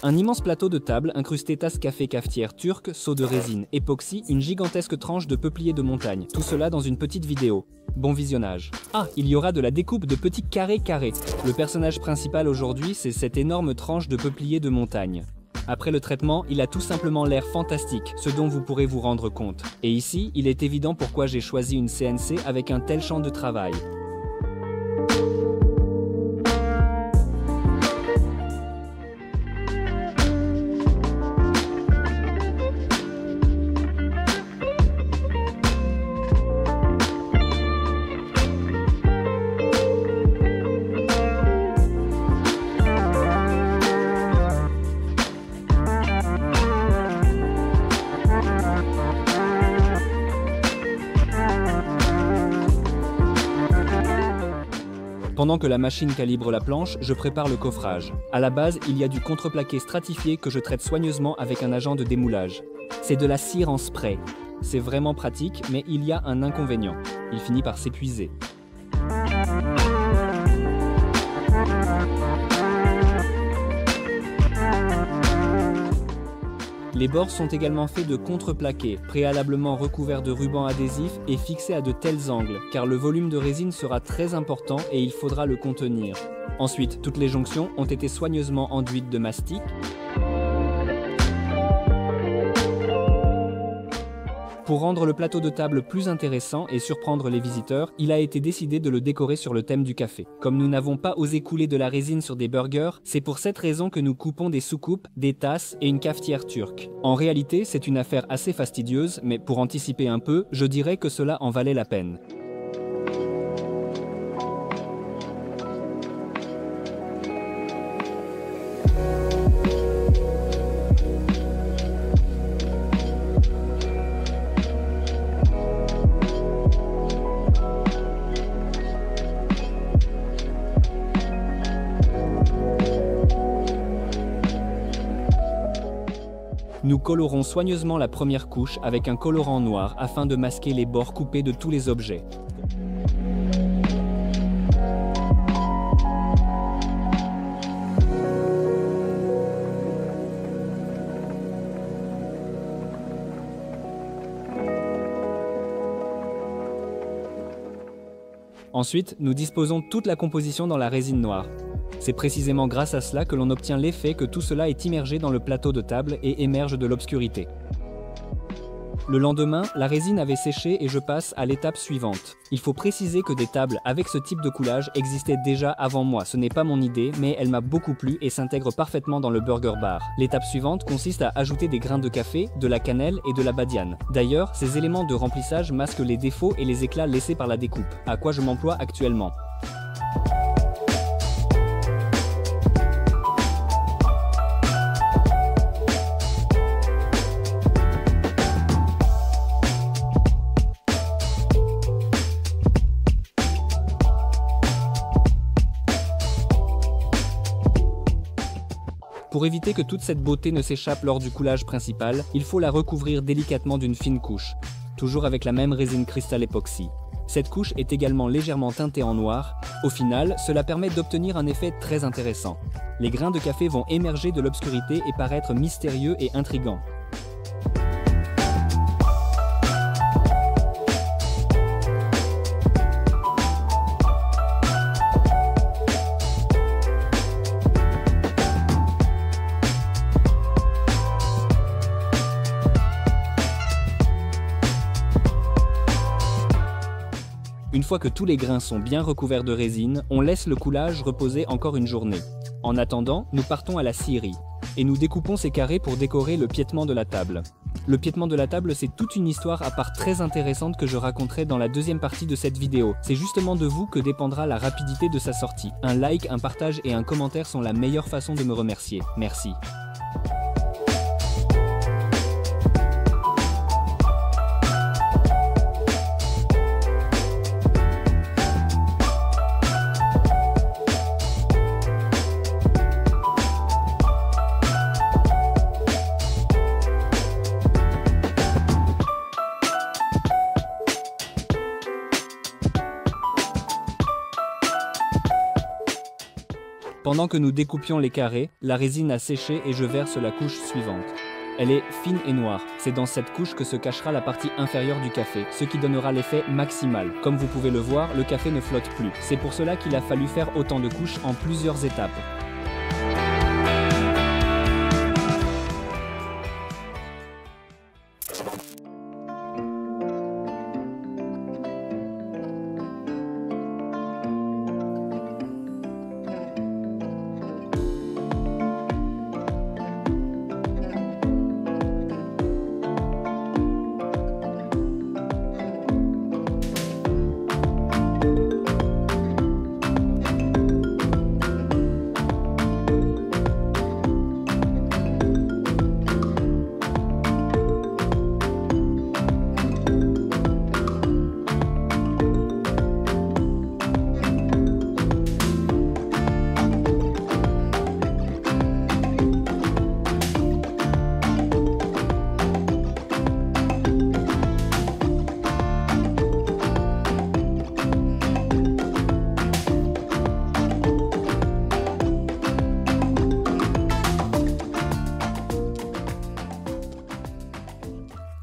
Un immense plateau de table incrusté tasse café cafetière turque, seau de résine, époxy, une gigantesque tranche de peuplier de montagne. Tout cela dans une petite vidéo. Bon visionnage. Ah, il y aura de la découpe de petits carrés. Le personnage principal aujourd'hui, c'est cette énorme tranche de peuplier de montagne. Après le traitement, il a tout simplement l'air fantastique, ce dont vous pourrez vous rendre compte. Et ici, il est évident pourquoi j'ai choisi une CNC avec un tel champ de travail. Pendant que la machine calibre la planche, je prépare le coffrage. À la base, il y a du contreplaqué stratifié que je traite soigneusement avec un agent de démoulage. C'est de la cire en spray. C'est vraiment pratique, mais il y a un inconvénient. Il finit par s'épuiser. Les bords sont également faits de contreplaqué, préalablement recouverts de ruban adhésif et fixés à de tels angles, car le volume de résine sera très important et il faudra le contenir. Ensuite, toutes les jonctions ont été soigneusement enduites de mastic. Pour rendre le plateau de table plus intéressant et surprendre les visiteurs, il a été décidé de le décorer sur le thème du café. Comme nous n'avons pas osé couler de la résine sur des burgers, c'est pour cette raison que nous coupons des soucoupes, des tasses et une cafetière turque. En réalité, c'est une affaire assez fastidieuse, mais pour anticiper un peu, je dirais que cela en valait la peine. Nous colorons soigneusement la première couche avec un colorant noir afin de masquer les bords coupés de tous les objets. Ensuite, nous disposons toute la composition dans la résine noire. C'est précisément grâce à cela que l'on obtient l'effet que tout cela est immergé dans le plateau de table et émerge de l'obscurité. Le lendemain, la résine avait séché et je passe à l'étape suivante. Il faut préciser que des tables avec ce type de coulage existaient déjà avant moi. Ce n'est pas mon idée, mais elle m'a beaucoup plu et s'intègre parfaitement dans le burger bar. L'étape suivante consiste à ajouter des grains de café, de la cannelle et de la badiane. D'ailleurs, ces éléments de remplissage masquent les défauts et les éclats laissés par la découpe, à quoi je m'emploie actuellement. Pour éviter que toute cette beauté ne s'échappe lors du coulage principal, il faut la recouvrir délicatement d'une fine couche, toujours avec la même résine cristal époxy. Cette couche est également légèrement teintée en noir. Au final, cela permet d'obtenir un effet très intéressant. Les grains de café vont émerger de l'obscurité et paraître mystérieux et intrigants. Une fois que tous les grains sont bien recouverts de résine, on laisse le coulage reposer encore une journée. En attendant, nous partons à la scierie et nous découpons ces carrés pour décorer le piétement de la table. Le piétement de la table, c'est toute une histoire à part très intéressante que je raconterai dans la deuxième partie de cette vidéo. C'est justement de vous que dépendra la rapidité de sa sortie. Un like, un partage et un commentaire sont la meilleure façon de me remercier. Merci. Pendant que nous découpions les carrés, la résine a séché et je verse la couche suivante. Elle est fine et noire. C'est dans cette couche que se cachera la partie inférieure du café, ce qui donnera l'effet maximal. Comme vous pouvez le voir, le café ne flotte plus. C'est pour cela qu'il a fallu faire autant de couches en plusieurs étapes.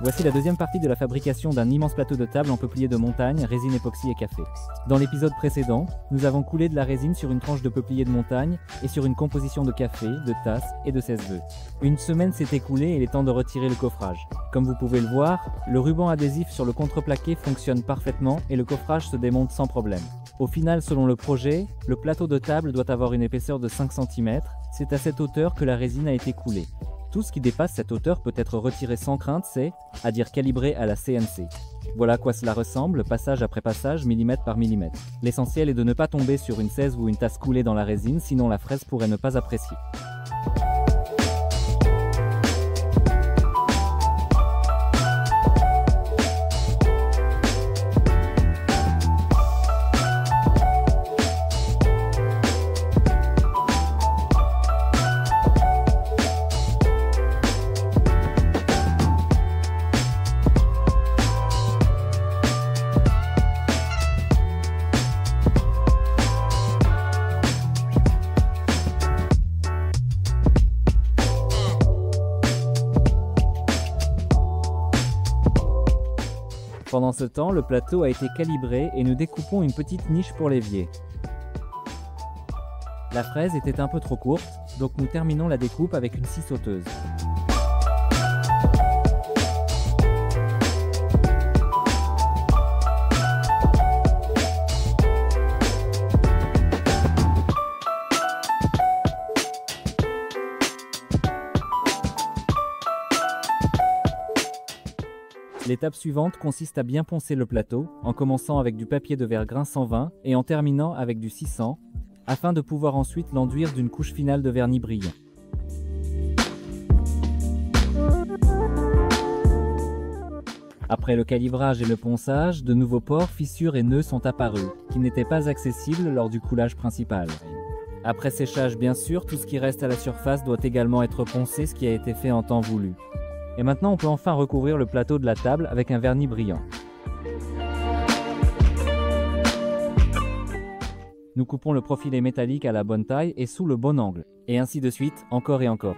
Voici la deuxième partie de la fabrication d'un immense plateau de table en peuplier de montagne, résine époxy et café. Dans l'épisode précédent, nous avons coulé de la résine sur une tranche de peuplier de montagne et sur une composition de café, de tasses et de sèche-vœux. Une semaine s'est écoulée et il est temps de retirer le coffrage. Comme vous pouvez le voir, le ruban adhésif sur le contreplaqué fonctionne parfaitement et le coffrage se démonte sans problème. Au final, selon le projet, le plateau de table doit avoir une épaisseur de 5 cm. C'est à cette hauteur que la résine a été coulée. Tout ce qui dépasse cette hauteur peut être retiré sans crainte, c'est, à dire calibré à la CNC. Voilà à quoi cela ressemble, passage après passage, millimètre par millimètre. L'essentiel est de ne pas tomber sur une 16 ou une tasse coulée dans la résine, sinon la fraise pourrait ne pas apprécier. Pendant ce temps, le plateau a été calibré et nous découpons une petite niche pour l'évier. La fraise était un peu trop courte, donc nous terminons la découpe avec une scie sauteuse. L'étape suivante consiste à bien poncer le plateau, en commençant avec du papier de verre grain 120 et en terminant avec du 600, afin de pouvoir ensuite l'enduire d'une couche finale de vernis brillant. Après le calibrage et le ponçage, de nouveaux pores, fissures et nœuds sont apparus, qui n'étaient pas accessibles lors du coulage principal. Après séchage bien sûr, tout ce qui reste à la surface doit également être poncé, ce qui a été fait en temps voulu. Et maintenant on peut enfin recouvrir le plateau de la table avec un vernis brillant. Nous coupons le profilé métallique à la bonne taille et sous le bon angle. Et ainsi de suite, encore et encore.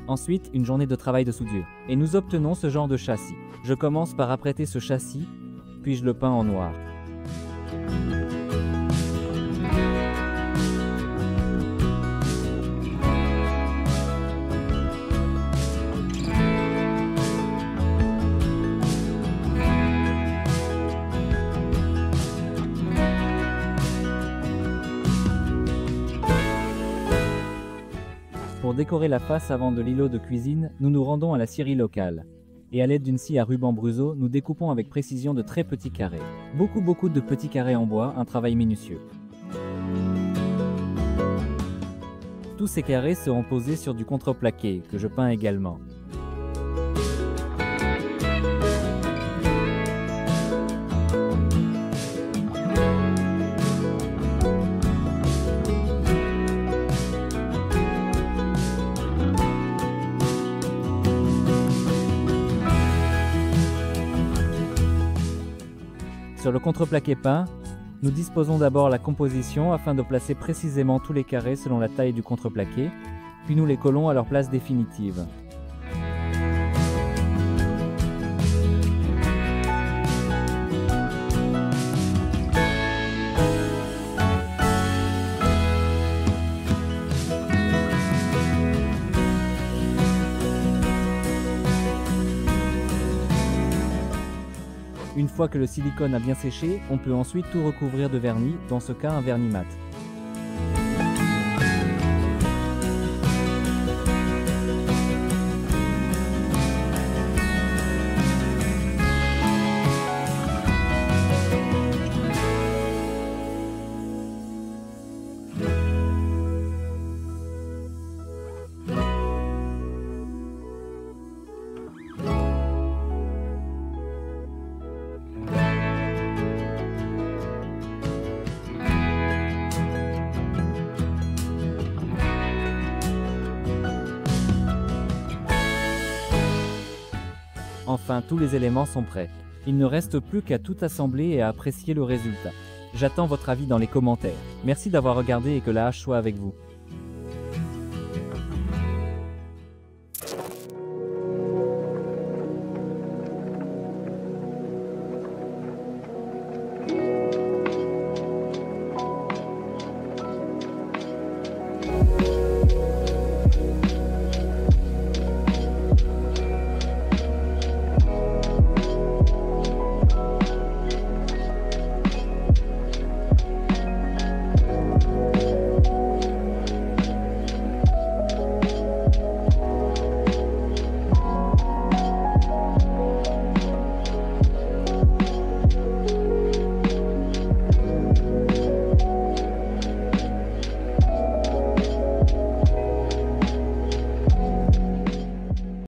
Ensuite, une journée de travail de soudure. Et nous obtenons ce genre de châssis. Je commence par apprêter ce châssis, puis je le peins en noir. Pour décorer la face avant de l'îlot de cuisine, nous nous rendons à la scierie locale. Et à l'aide d'une scie à ruban Bruso, nous découpons avec précision de très petits carrés. Beaucoup de petits carrés en bois, un travail minutieux. Tous ces carrés seront posés sur du contreplaqué, que je peins également. Sur le contreplaqué peint, nous disposons d'abord la composition afin de placer précisément tous les carrés selon la taille du contreplaqué, puis nous les collons à leur place définitive. Une fois que le silicone a bien séché, on peut ensuite tout recouvrir de vernis, dans ce cas un vernis mat. Enfin, tous les éléments sont prêts. Il ne reste plus qu'à tout assembler et à apprécier le résultat. J'attends votre avis dans les commentaires. Merci d'avoir regardé et que la hache soit avec vous.